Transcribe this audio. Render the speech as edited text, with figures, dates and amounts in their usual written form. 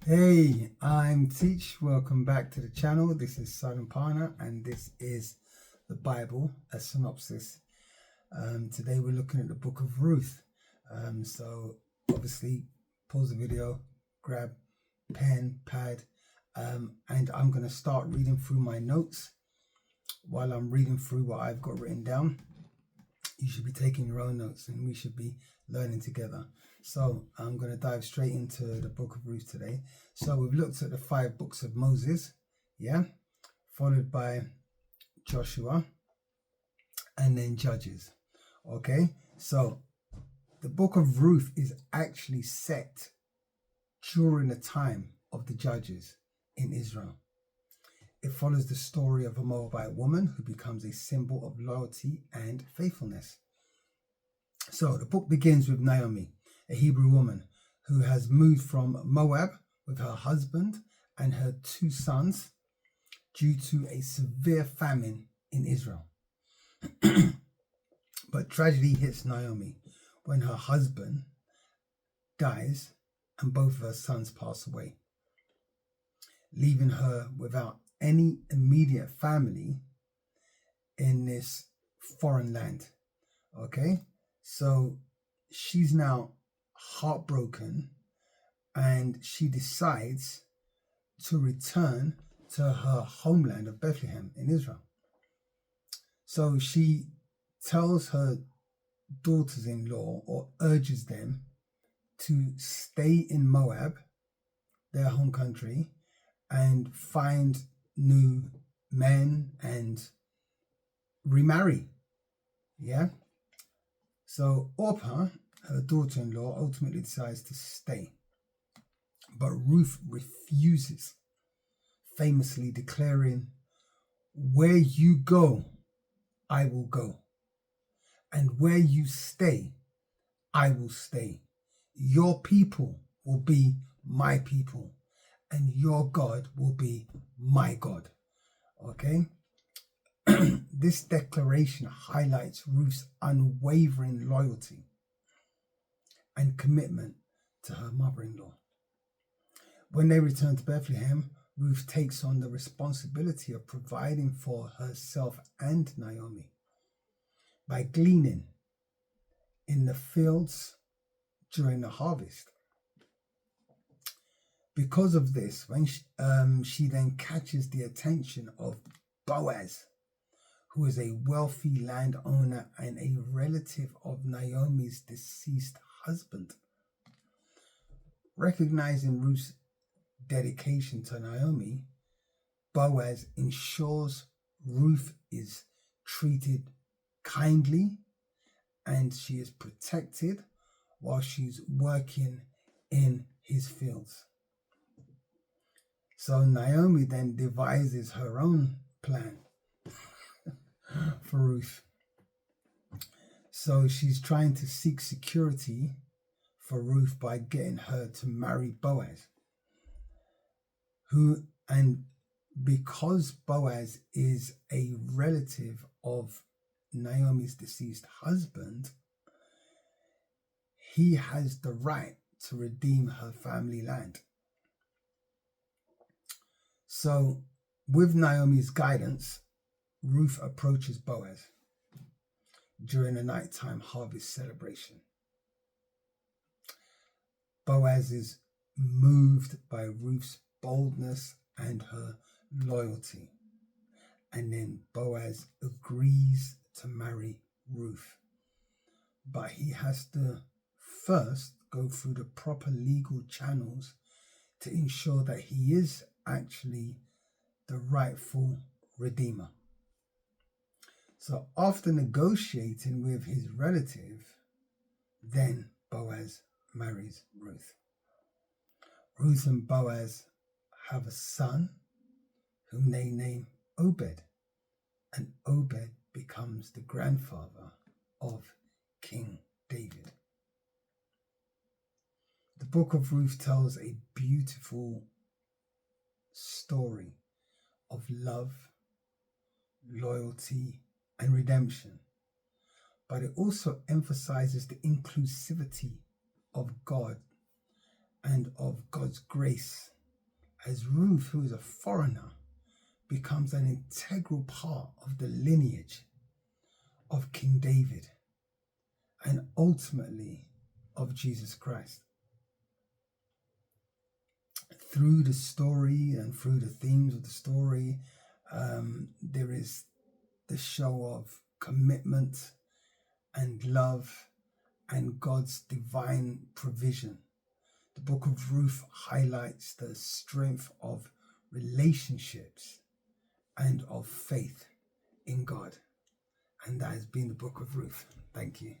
Hey, I'm Teach. Welcome back to the channel. This is Silent Partner, and this is the Bible, a synopsis. Today we're looking at the book of Ruth. So obviously, pause the video, grab pen, pad, and I'm going to start reading through my notes. While I'm reading through what I've got written down, you should be taking your own notes, and we should be learning together. So I'm going to dive straight into the book of Ruth today. So we've looked at the 5 books of Moses, followed by Joshua, and then Judges. Okay, so the book of Ruth is actually set during the time of the Judges in Israel. It follows the story of a Moabite woman who becomes a symbol of loyalty and faithfulness. So the book begins with Naomi, a Hebrew woman who has moved from Moab with her husband and her 2 sons due to a severe famine in Israel. But tragedy hits Naomi when her husband dies and both of her sons pass away, leaving her without any immediate family in this foreign land. Okay, so she's now heartbroken and she decides to return to her homeland of Bethlehem in Israel. So she tells her daughters-in-law, or urges them, to stay in Moab, their home country, and find new men and remarry. So Orpah, her daughter-in-law, ultimately decides to stay, but Ruth refuses, famously declaring, "Where you go, I will go, and where you stay, I will stay. Your people will be my people, and your God will be my God." Okay? This declaration highlights Ruth's unwavering loyalty and commitment to her mother-in-law. When they return to Bethlehem, Ruth takes on the responsibility of providing for herself and Naomi by gleaning in the fields during the harvest. Because of this, when she then catches the attention of Boaz, who is a wealthy landowner and a relative of Naomi's deceased husband. Recognizing Ruth's dedication to Naomi, Boaz ensures Ruth is treated kindly and she is protected while she's working in his fields. So Naomi then devises her own plan for Ruth. So she's trying to seek security for Ruth by getting her to marry Boaz, and because Boaz is a relative of Naomi's deceased husband, he has the right to redeem her family land. So with Naomi's guidance, Ruth approaches Boaz during a nighttime harvest celebration. Boaz is moved by Ruth's boldness and her loyalty, and then Boaz agrees to marry Ruth, but he has to first go through the proper legal channels to ensure that he is actually the rightful redeemer. So after negotiating with his relative, then Boaz marries Ruth. Ruth and Boaz have a son whom they name Obed, and Obed becomes the grandfather of King David. The book of Ruth tells a beautiful story of love, loyalty, and redemption, but it also emphasizes the inclusivity of God and of God's grace as Ruth, who is a foreigner, becomes an integral part of the lineage of King David and ultimately of Jesus Christ. Through the story and through the themes of the story, there is the show of commitment and love and God's divine provision. The book of Ruth highlights the strength of relationships and of faith in God. And that has been the book of Ruth. Thank you.